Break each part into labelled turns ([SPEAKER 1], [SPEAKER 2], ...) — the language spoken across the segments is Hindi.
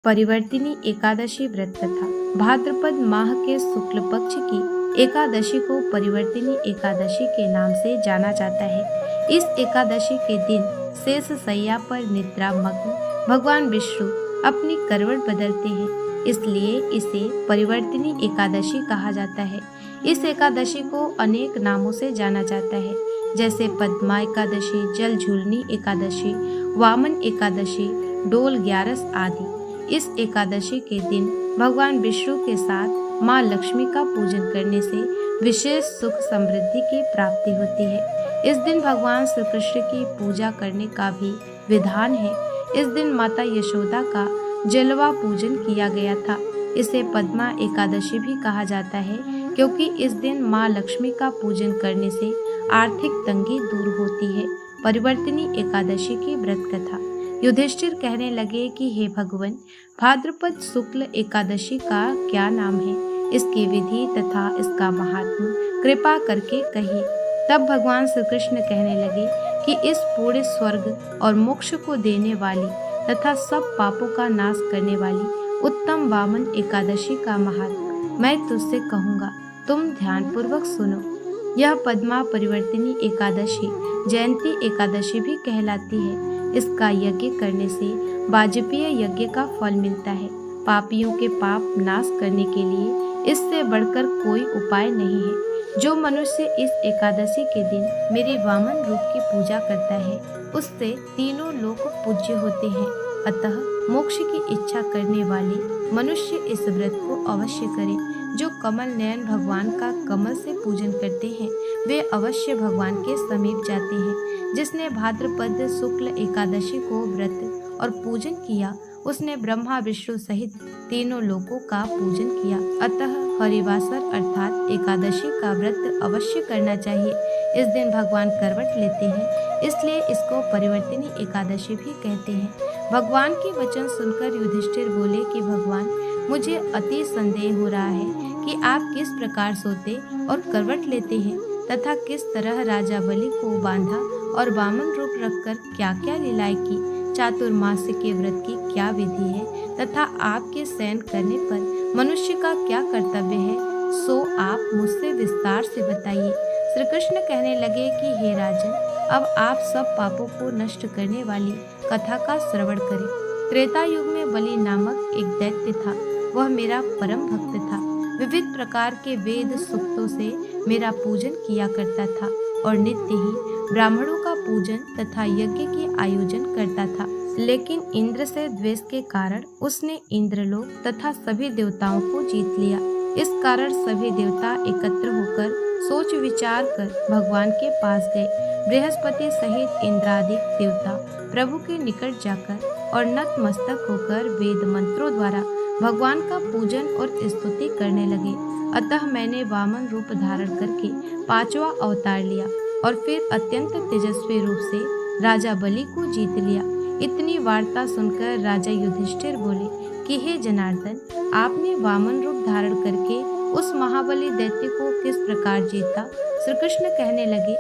[SPEAKER 1] परिवर्तिनी एकादशी व्रत कथा। भाद्रपद माह के शुक्ल पक्ष की एकादशी को परिवर्तिनी एकादशी के नाम से जाना जाता है। इस एकादशी के दिन शेष शैया पर निद्रा मग्न भगवान विष्णु अपनी करवट बदलते हैं, इसलिए इसे परिवर्तिनी एकादशी कहा जाता है। इस एकादशी को अनेक नामों से जाना जाता है, जैसे पद्मा एकादशी, जल झूलनी एकादशी, वामन एकादशी, डोल ग्यारस आदि। इस एकादशी के दिन भगवान विष्णु के साथ माँ लक्ष्मी का पूजन करने से विशेष सुख समृद्धि की प्राप्ति होती है। इस दिन भगवान श्री कृष्ण की पूजा करने का भी विधान है। इस दिन माता यशोदा का जलवा पूजन किया गया था। इसे पद्मा एकादशी भी कहा जाता है, क्योंकि इस दिन माँ लक्ष्मी का पूजन करने से आर्थिक तंगी दूर होती है। परिवर्तिनी एकादशी की व्रत कथा। युधिष्ठिर कहने लगे कि हे भगवान, भाद्रपद शुक्ल एकादशी का क्या नाम है, इसकी विधि तथा इसका महात्म्य कृपा करके कहिए। तब भगवान श्री कृष्ण कहने लगे कि इस पूरे स्वर्ग और मोक्ष को देने वाली तथा सब पापों का नाश करने वाली उत्तम वामन एकादशी का महात्म्य मैं तुझसे कहूँगा, तुम ध्यानपूर्वक सुनो। यह पद्मा परिवर्तिनी एकादशी जयंती एकादशी भी कहलाती है। इसका यज्ञ करने से वाजपेय यज्ञ का फल मिलता है। पापियों के पाप नाश करने के लिए इससे बढ़कर कोई उपाय नहीं है। जो मनुष्य इस एकादशी के दिन मेरे वामन रूप की पूजा करता है, उससे तीनों लोक पूज्य होते हैं। अतः मोक्ष की इच्छा करने वाले मनुष्य इस व्रत को अवश्य करें। जो कमल नयन भगवान का कमल से पूजन करते हैं, वे अवश्य भगवान के समीप जाते हैं। जिसने भाद्रपद शुक्ल एकादशी को व्रत और पूजन किया, उसने ब्रह्मा विष्णु सहित तीनों लोकों का पूजन किया। अतः हरिवासर अर्थात एकादशी का व्रत अवश्य करना चाहिए। इस दिन भगवान करवट लेते हैं, इसलिए इसको परिवर्तिनी एकादशी भी कहते हैं। भगवान के वचन सुनकर युधिष्ठिर बोले कि भगवान, मुझे अति संदेह हो रहा है कि आप किस प्रकार सोते और करवट लेते हैं तथा किस तरह राजा बलि को बांधा और वामन रूप रखकर क्या क्या लीलाएं की, चातुर्मास्य के व्रत की क्या विधि है तथा आपके शयन करने पर मनुष्य का क्या कर्तव्य है, सो आप मुझसे विस्तार से बताइए। श्री कृष्ण कहने लगे कि हे राजन, अब आप सब पापों को नष्ट करने वाली कथा का श्रवण करें। त्रेता युग में बलि नामक एक दैत्य था। वह मेरा परम भक्त था। विविध प्रकार के वेद सूक्तों से मेरा पूजन किया करता था और नित्य ही ब्राह्मणों का पूजन तथा यज्ञ के आयोजन करता था। लेकिन इंद्र से द्वेष के कारण उसने इंद्रलोक तथा सभी देवताओं को जीत लिया। इस कारण सभी देवता एकत्र होकर सोच विचार कर भगवान के पास गए। बृहस्पति सहित इंद्रादिक देवता प्रभु के निकट जाकर और नतमस्तक होकर वेद मंत्रों द्वारा भगवान का पूजन और स्तुति करने लगे। अतः मैंने वामन रूप धारण करके पांचवा अवतार लिया और फिर अत्यंत तेजस्वी रूप से राजा बलि को जीत लिया। इतनी वार्ता सुनकर राजा युधिष्ठिर बोले कि हे जनार्दन, आपने वामन रूप धारण करके उस महाबली दैत्य को किस प्रकार जीता? श्री कृष्ण कहने लगे,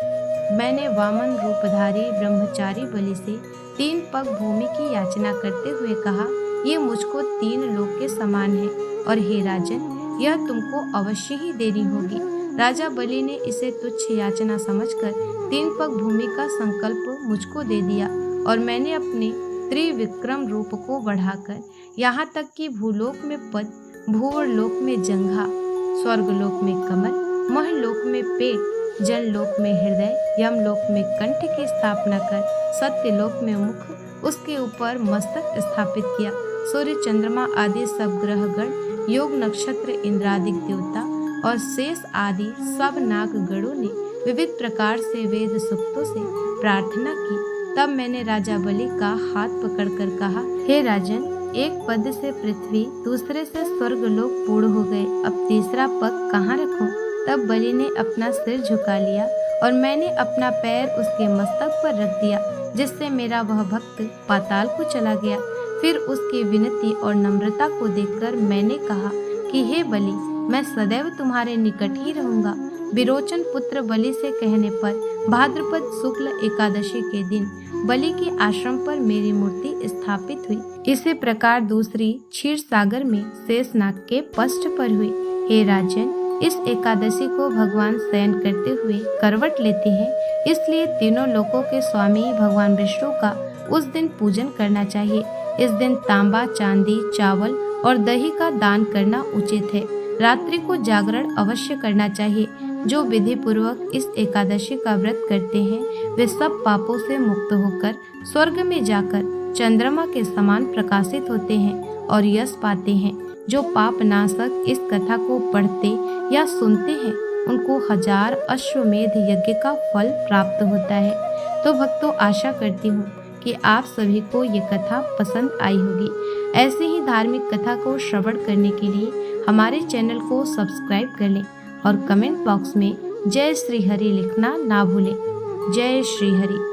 [SPEAKER 1] मैंने वामन रूपधारी ब्रह्मचारी बलि से 3 पग भूमि की याचना करते हुए कहा, ये मुझको 3 लोक के समान है और हे राजन, यह तुमको अवश्य ही देनी होगी। राजा बलि ने इसे तुच्छ याचना समझकर 3 पग भूमि का संकल्प मुझको दे दिया और मैंने अपने त्रिविक्रम रूप को बढ़ाकर यहाँ तक कि भूलोक में पद, भूवर्लोक में जंघा, स्वर्गलोक में कमर, महलोक में पेट, जनलोक में हृदय, यमलोक में कंठ की स्थापना कर सत्यलोक में मुख, उसके ऊपर मस्तक स्थापित किया। सूर्य चंद्रमा आदि सब ग्रहगण, योग नक्षत्र, इंद्रादिक देवता और शेष आदि सब नाग गणों ने विविध प्रकार से वेद सूक्तों से प्रार्थना की। तब मैंने राजा बलि का हाथ पकड़कर कहा, हे राजन, एक पद से पृथ्वी, दूसरे से स्वर्गलोक पूर्ण हो गए, अब तीसरा पग कहाँ रखूं? तब बलि ने अपना सिर झुका लिया और मैंने अपना पैर उसके मस्तक पर रख दिया, जिससे मेरा वह भक्त पाताल को चला गया। फिर उसकी विनती और नम्रता को देखकर मैंने कहा कि हे बलि, मैं सदैव तुम्हारे निकट ही रहूंगा। विरोचन पुत्र बलि से कहने पर भाद्रपद शुक्ल एकादशी के दिन बलि के आश्रम पर मेरी मूर्ति स्थापित हुई। इसी प्रकार दूसरी क्षीर सागर में शेषनाग के पष्ठ पर हुई। हे राजन, इस एकादशी को भगवान शयन करते हुए करवट लेते हैं, इसलिए तीनों लोकों के स्वामी भगवान विष्णु का उस दिन पूजन करना चाहिए। इस दिन तांबा, चांदी, चावल और दही का दान करना उचित है। रात्रि को जागरण अवश्य करना चाहिए। जो विधि पूर्वक इस एकादशी का व्रत करते हैं वे सब पापों से मुक्त होकर स्वर्ग में जाकर चंद्रमा के समान प्रकाशित होते हैं और यश पाते हैं। जो पाप नाशक इस कथा को पढ़ते या सुनते हैं उनको 1000 अश्वमेध यज्ञ का फल प्राप्त होता है। तो भक्तों, आशा करती हूँ कि आप सभी को ये कथा पसंद आई होगी। ऐसे ही धार्मिक कथा को श्रवण करने के लिए हमारे चैनल को सब्सक्राइब कर लें और कमेंट बॉक्स में जय श्री हरि लिखना ना भूलें। जय श्री हरि।